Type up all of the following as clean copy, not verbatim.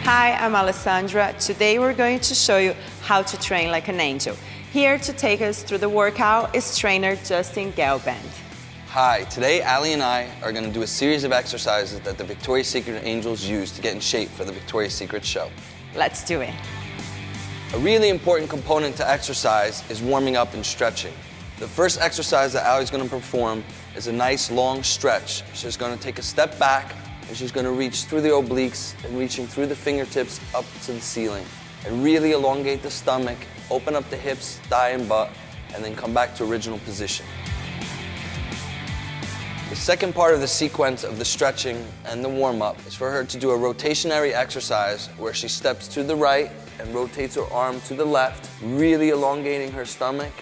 Hi, I'm Alessandra. Today we're going to show you how to train like an angel. Here to take us through the workout is trainer Justin Gelband. Hi, today Ali and I are going to do a series of exercises that the Victoria's Secret Angels use to get in shape for the Victoria's Secret show. Let's do it. A really important component to exercise is warming up and stretching. The first exercise that Ali's going to perform is a nice long stretch. She's going to take a step back and she's going to reach through the obliques and reaching through the fingertips up to the ceiling and really elongate the stomach, open up the hips, thigh and butt, and then come back to original position. The second part of the sequence of the stretching and the warm-up is for her to do a rotationary exercise where she steps to the right and rotates her arm to the left, really elongating her stomach,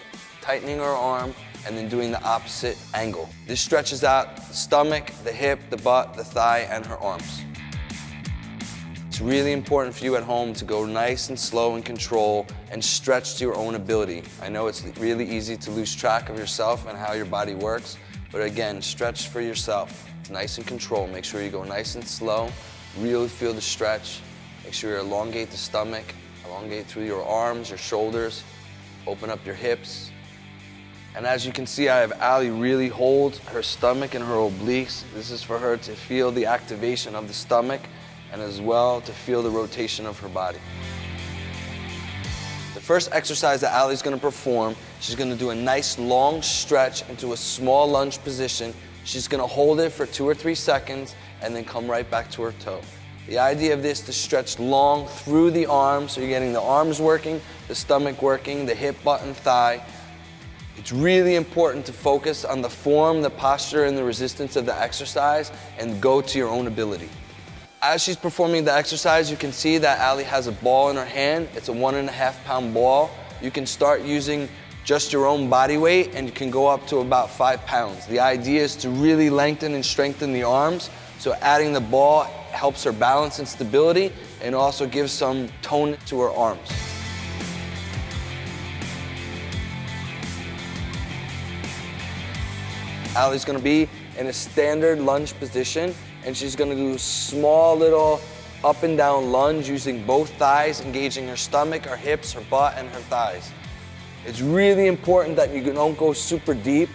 tightening her arm, and then doing the opposite angle. This stretches out the stomach, the hip, the butt, the thigh, and her arms. It's really important for you at home to go nice and slow and control and stretch to your own ability. I know it's really easy to lose track of yourself and how your body works, but again, stretch for yourself. Nice and control. Make sure you go nice and slow. Really feel the stretch. Make sure you elongate the stomach, elongate through your arms, your shoulders, open up your hips. And as you can see, I have Ali really hold her stomach and her obliques. This is for her to feel the activation of the stomach and as well to feel the rotation of her body. The first exercise that Ali's going to perform, she's going to do a nice long stretch into a small lunge position. She's going to hold it for 2 or 3 seconds and then come right back to her toe. The idea of this is to stretch long through the arms, so you're getting the arms working, the stomach working, the hip, butt, and thigh. It's really important to focus on the form, the posture, and the resistance of the exercise and go to your own ability. As she's performing the exercise, you can see that Ali has a ball in her hand. It's a 1.5 pound ball. You can start using just your own body weight and you can go up to about 5 pounds. The idea is to really lengthen and strengthen the arms, so adding the ball helps her balance and stability and also gives some tone to her arms. Ali's going to be in a standard lunge position and she's going to do a small little up and down lunge using both thighs, engaging her stomach, her hips, her butt, and her thighs. It's really important that you don't go super deep.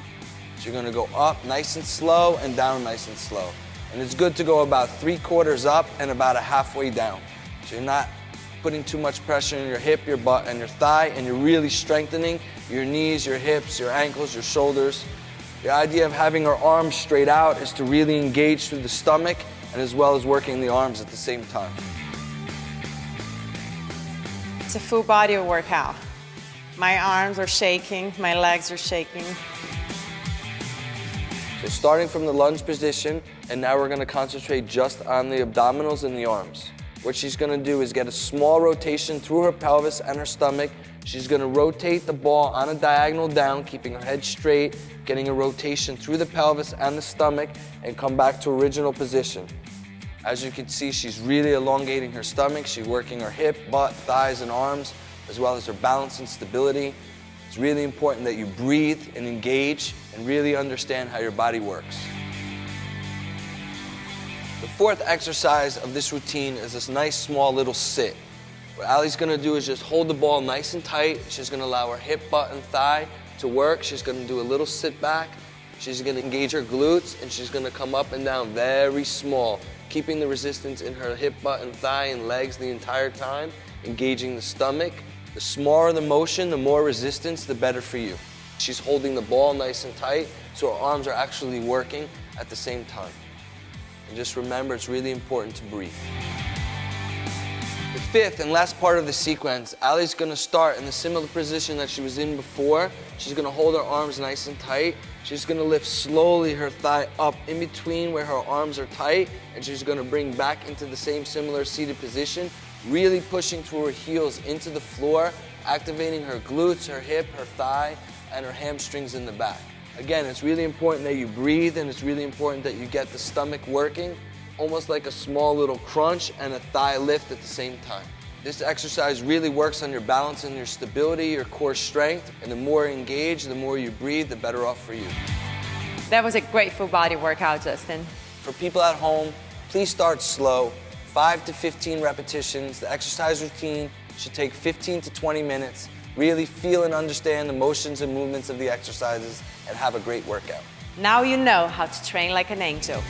So you're going to go up nice and slow and down nice and slow. And it's good to go about 3/4 up and about a halfway down. So you're not putting too much pressure on your hip, your butt, and your thigh, and you're really strengthening your knees, your hips, your ankles, your shoulders. The idea of having our arms straight out is to really engage through the stomach and as well as working the arms at the same time. It's a full body workout. My arms are shaking, my legs are shaking. So starting from the lunge position, and now we're going to concentrate just on the abdominals and the arms. What she's going to do is get a small rotation through her pelvis and her stomach. She's going to rotate the ball on a diagonal down, keeping her head straight, getting a rotation through the pelvis and the stomach, and come back to original position. As you can see, she's really elongating her stomach. She's working her hip, butt, thighs, and arms, as well as her balance and stability. It's really important that you breathe and engage and really understand how your body works. The fourth exercise of this routine is this nice small little sit. What Ali's going to do is just hold the ball nice and tight. She's going to allow her hip, butt, and thigh to work. She's going to do a little sit back. She's going to engage her glutes, and she's going to come up and down very small, keeping the resistance in her hip, butt, and thigh and legs the entire time, engaging the stomach. The smaller the motion, the more resistance, the better for you. She's holding the ball nice and tight, so her arms are actually working at the same time. And just remember, it's really important to breathe. The fifth and last part of the sequence, Ali's going to start in the similar position that she was in before. She's going to hold her arms nice and tight. She's going to lift slowly her thigh up in between where her arms are tight, and she's going to bring back into the same similar seated position, really pushing through her heels into the floor, activating her glutes, her hip, her thigh, and her hamstrings in the back. Again, it's really important that you breathe, and it's really important that you get the stomach working, almost like a small little crunch and a thigh lift at the same time. This exercise really works on your balance and your stability, your core strength, and the more engaged, the more you breathe, the better off for you. That was a great full body workout, Justin. For people at home, please start slow, 5 to 15 repetitions. The exercise routine should take 15 to 20 minutes. Really feel and understand the motions and movements of the exercises and have a great workout. Now you know how to train like an angel.